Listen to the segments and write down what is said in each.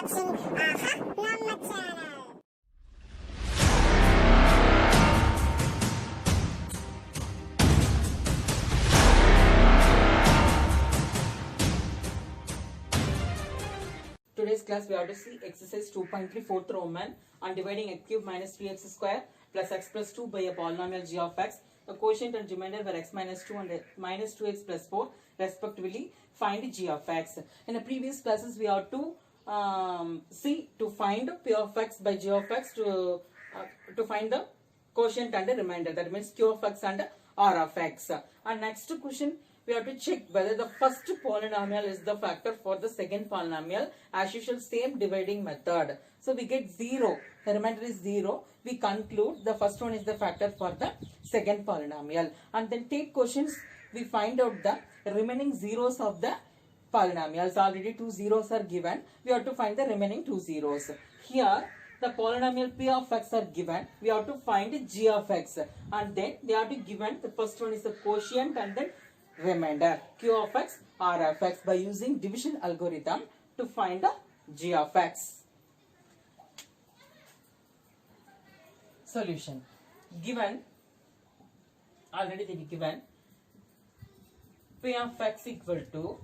watching Nama channel. Today's class we have to see exercise 2.3 fourth Roman on dividing x cube minus 3x square plus x plus 2 by a polynomial g of x. The quotient and remainder were x minus 2 and minus 2x plus 4 respectively. Find g of x. In the previous classes we have to see to find p of x by g of x to find the quotient and the remainder, that means q of x and r of x. And next question we have to check whether the first polynomial is the factor for the second polynomial. As usual, same dividing method. So we get 0, the remainder is 0. We conclude the first one is the factor for the second polynomial. And then take questions, we find out the remaining zeros of the polynomials. Already 2 zeros are given. We have to find the remaining 2 zeros. Here the polynomial p of x are given. We have to find g of x. And then they are to given, the first one is the quotient and then remainder q of x, r of x, by using division algorithm to find the g of x. Solution. Given, already they be given, p of x equal to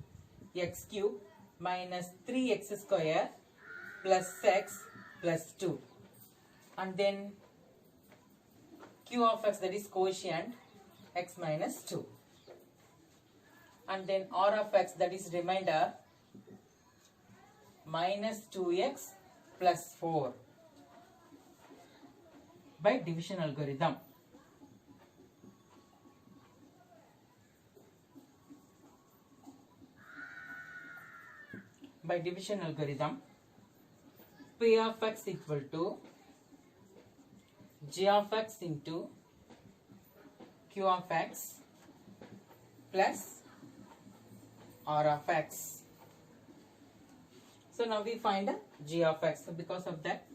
x cube minus 3x square plus x plus 2, and then q of x, that is quotient, x minus 2, and then r of x, that is remainder, minus 2x plus 4 by division algorithm. By division algorithm, p of x equal to g of x into q of x plus r of x. So now we find g of x. So because of that,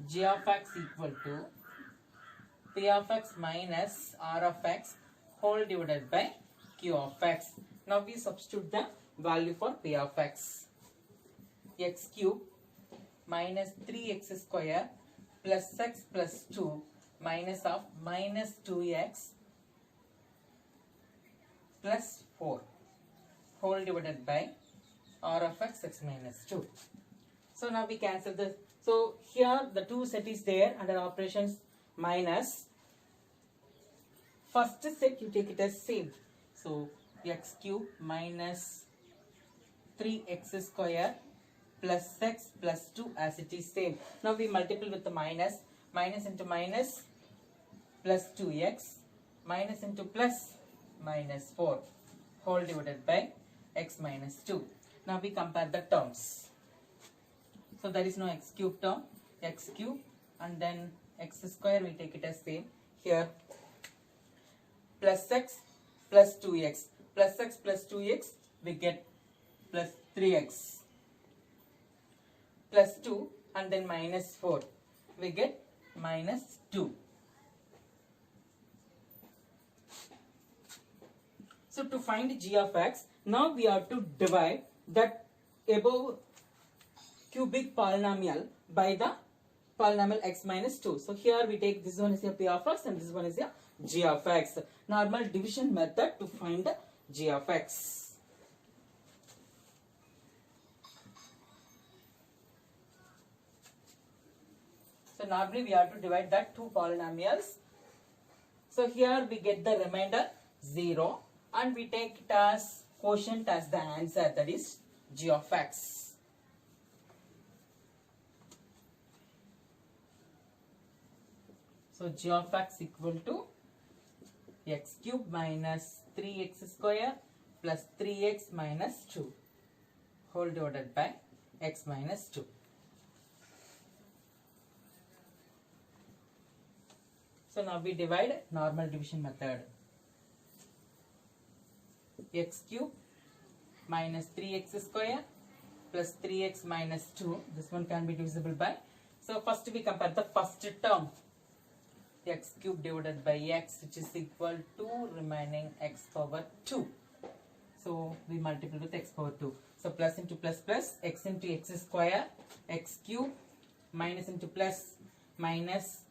g of x equal to p of x minus r of x whole divided by q of x. Now we substitute the value for p of x. X cube minus 3x square plus x plus 2 minus of minus 2x plus 4 whole divided by r of x, x minus 2. So now we cancel this. So here the 2 set is there under operations minus. First set you take it as same. So x cube minus 3x square plus x plus 2 as it is same. Now we multiply with the minus. Minus into minus plus 2x minus into plus minus 4 whole divided by x minus 2. Now we compare the terms. So there is no x cube term, x cube, and then x square we take it as same. Here plus x plus 2x, plus x plus 2x we get plus 3x plus 2, and then minus 4 we get minus 2. So to find g of x, now we have to divide that above cubic polynomial by the polynomial x minus 2. So here we take this one is a p of x and this one is a g of x. Normal division method to find the g of x. So normally we have to divide that two polynomials. So here we get the remainder 0 and we take it as quotient as the answer, that is g of x. So g of x equal to x cube minus 3x square plus 3x minus 2 whole divided by x minus 2. So now we divide normal division method. X cube minus 3x square plus 3x minus 2. This one can be divisible by. So first we compare the first term. X cube divided by x, which is equal to remaining x power 2. So we multiply with x power 2. So plus into plus plus, x into x square, x cube, minus into plus, minus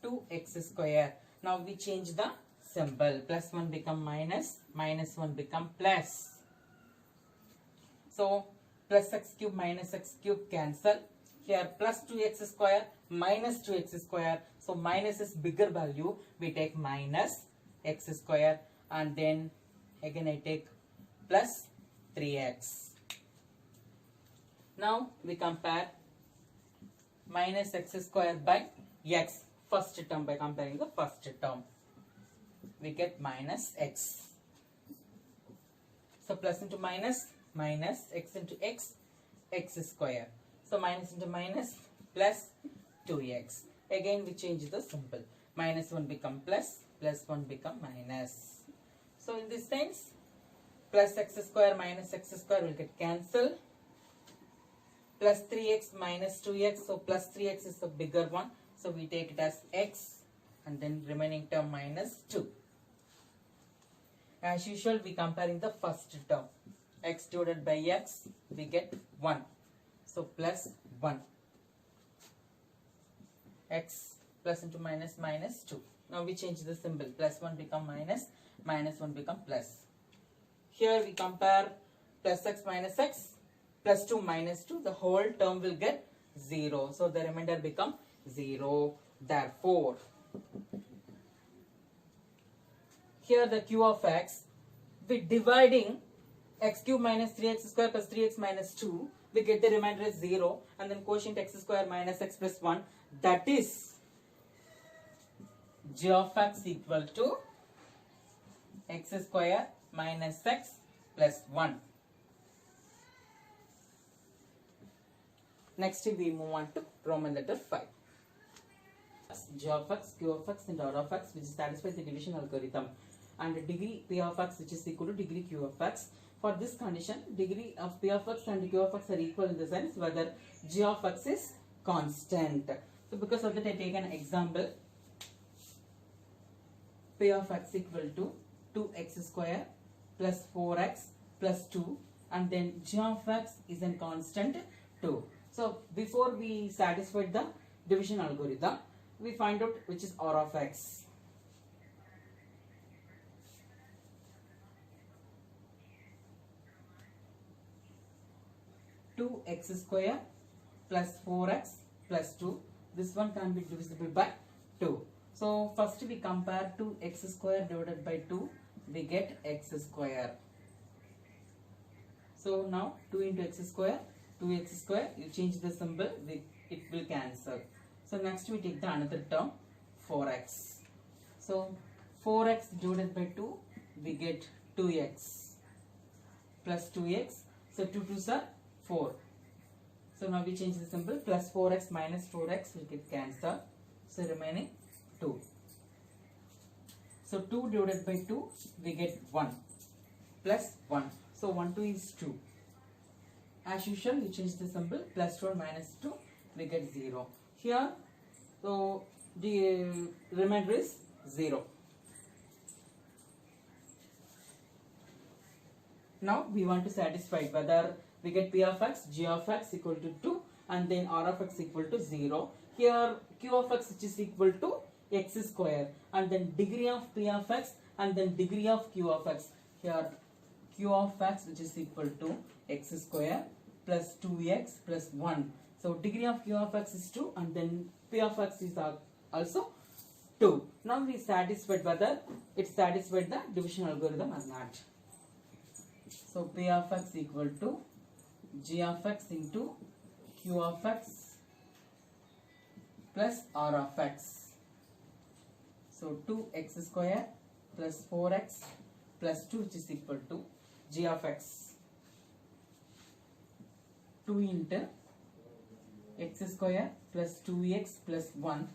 2x square. Now we change the symbol. Plus 1 become minus, minus 1 become plus. So plus x cube minus x cube cancel. Here plus 2x square minus 2x square. So minus is bigger value. We take minus x square, and then again I take plus 3x. Now we compare minus x square by x. First term, by comparing the first term, we get minus x. So plus into minus, minus x into x, x square. So minus into minus, plus 2x. Again we change the symbol. Minus 1 become plus, plus 1 become minus. So in this sense, plus x square minus x square will get cancelled. Plus 3x minus 2x. So plus 3x is the bigger one. So we take it as x, and then remaining term minus 2. As usual, we comparing the first term. X divided by x, we get 1. So plus 1. X plus into minus, minus 2. Now we change the symbol. Plus 1 become minus, minus 1 become plus. Here we compare plus x minus x, plus 2 minus 2. The whole term will get 0. So the remainder become 0. Therefore, here the q of x, with dividing x cube minus 3x square plus 3x minus 2, we get the remainder as 0, and then quotient x square minus x plus 1, that is g of x equal to x square minus x plus 1. Next we move on to Roman letter 5. G of x, q of x and r of x, which satisfies the division algorithm, and degree p of x, which is equal to degree q of x. For this condition, degree of p of x and q of x are equal in the sense whether g of x is constant. So because of that, I take an example. P of x equal to 2x square plus 4x plus 2, and then g of x is a constant 2. So before we satisfy the division algorithm, we find out which is r of x. Two x square plus 4x plus 2. This one can be divisible by 2. So first we compare 2x square divided by 2. We get x square. So now 2 into x square, 2x square. You change the symbol, it will cancel. So next we take the another term, 4x. So 4x divided by 2, we get 2x plus 2x. So 2 2s are 4. So now we change the symbol, plus 4x minus 4x will get cancelled. So remaining 2. So 2 divided by 2, we get 1 plus 1. So 1 2 is 2. As usual, you change the symbol, plus 1 minus 2, we get 0. Here, so the remainder is 0. Now we want to satisfy whether we get p of x, g of x equal to 2, and then r of x equal to 0. Here q of x, which is equal to x square, and then degree of p of x, and then degree of q of x. Here q of x, which is equal to x square plus 2x plus 1. So degree of q of x is 2, and then p of x is also 2. Now we satisfied whether it satisfied the division algorithm or not. So p of x equal to g of x into q of x plus r of x. So 2x square plus 4x plus 2, which is equal to g of x. 2 into x square plus 2x plus 1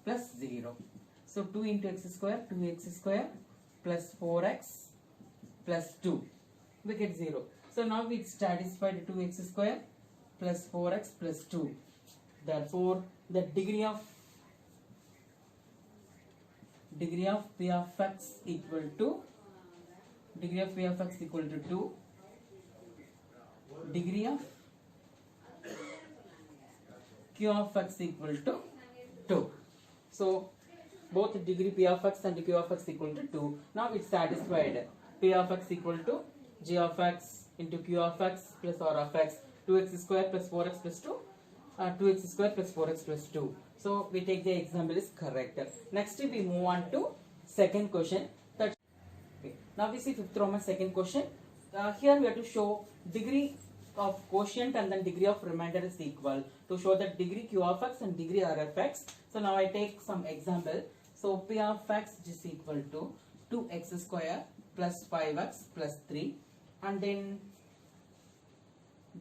plus 0. So 2 into x square, 2x square plus 4x plus 2. We get 0. So now we satisfied 2x square plus 4x plus 2. Therefore, the degree of p of x equal to 2. degree of q of x equal to 2. So both degree p of x and q of x equal to 2. Now it's satisfied. P of x equal to g of x into q of x plus r of x, 2x square plus 4x plus 2, 2x square plus 4x plus 2. So we take the example is correct. Next we move on to second question. Okay. Now we see fifth Roman second question. Here we have to show degree of quotient and then degree of remainder is equal. To show that degree q of x and degree r of x. So now I take some example. So p of x is equal to 2x square plus 5x plus 3, and then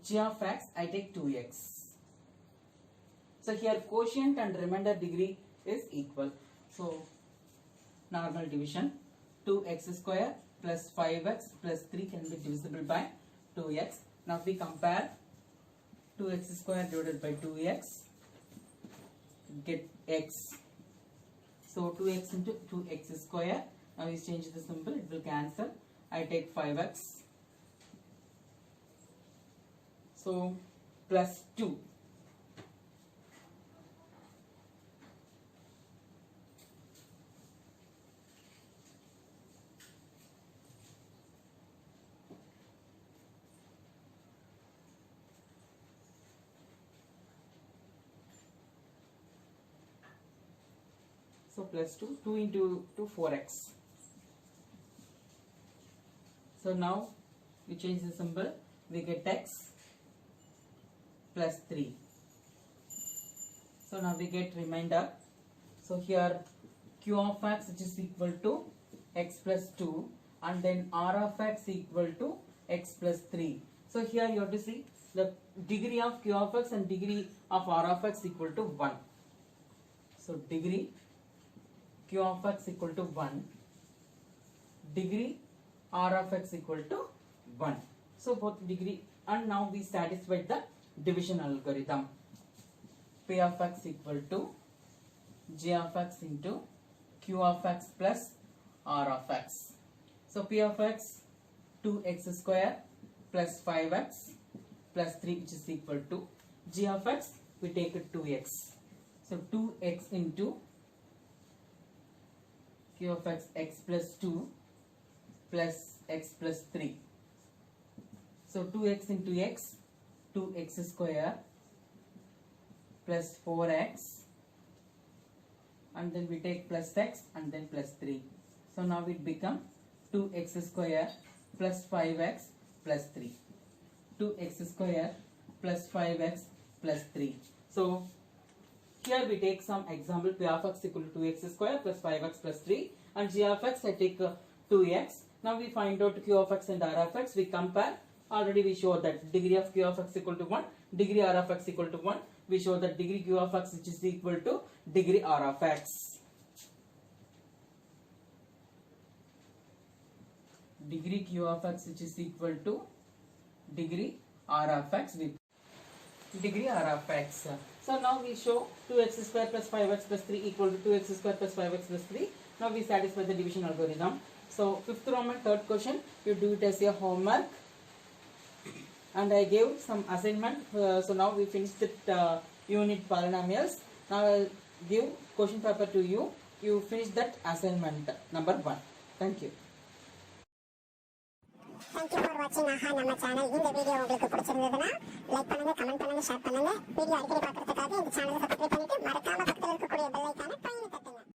g of x I take 2x. So here quotient and remainder degree is equal. So normal division, 2x square plus 5x plus 3 can be divisible by 2x. Now we compare 2x square divided by 2x, get x. So 2x into 2x square. Now we change the symbol, it will cancel. I take 5x. So plus 2. So plus 2, 2 into 2, 4x. So now we change the symbol, we get x plus 3. So now we get remainder. So here q of x which is equal to x plus 2, and then r of x equal to x plus 3. So here you have to see the degree of q of x and degree of r of x equal to 1. So degree q of x equal to 1, degree r of x equal to 1. So both degree, and now we satisfied the division algorithm. P of x equal to g of x into q of x plus r of x. So P of x 2x square plus 5x plus 3 which is equal to g of x, we take it 2x. So 2x into q of x, x plus 2 plus x plus 3. So 2x into x, 2x square plus 4x, and then we take plus x and then plus 3. So now it become 2x square plus 5x plus 3. 2x square plus 5x plus 3. So here we take some example. P of x equal to 2x square plus 5x plus 3, and g of x I take 2x. Now we find out q of x and r of x. We compare. Already we showed that degree of q of x equal to 1, degree r of x equal to 1. We show that degree q of x which is equal to degree r of x. Degree q of x which is equal to degree r of x with degree r of x. So now we show 2x square plus 5x plus 3 equal to 2x square plus 5x plus 3. Now we satisfy the division algorithm. So fifth Roman third question, you do it as a homework. And I gave some assignment. So now we finished that unit polynomials. Now I will give question paper to you. You finish that assignment number 1. Thank you. Thank you for watching AHA நம்ம channel. இந்த video உங்களுக்கு பிடிச்சிருந்ததுன்னா like பண்ணுங்க, comment பண்ணுங்க, share பண்ணுங்க. Video அடிக்கடி பார்க்கறதுக்காக இந்த சேனலை சப்ஸ்கிரைப் பண்ணிட்டு மறக்காம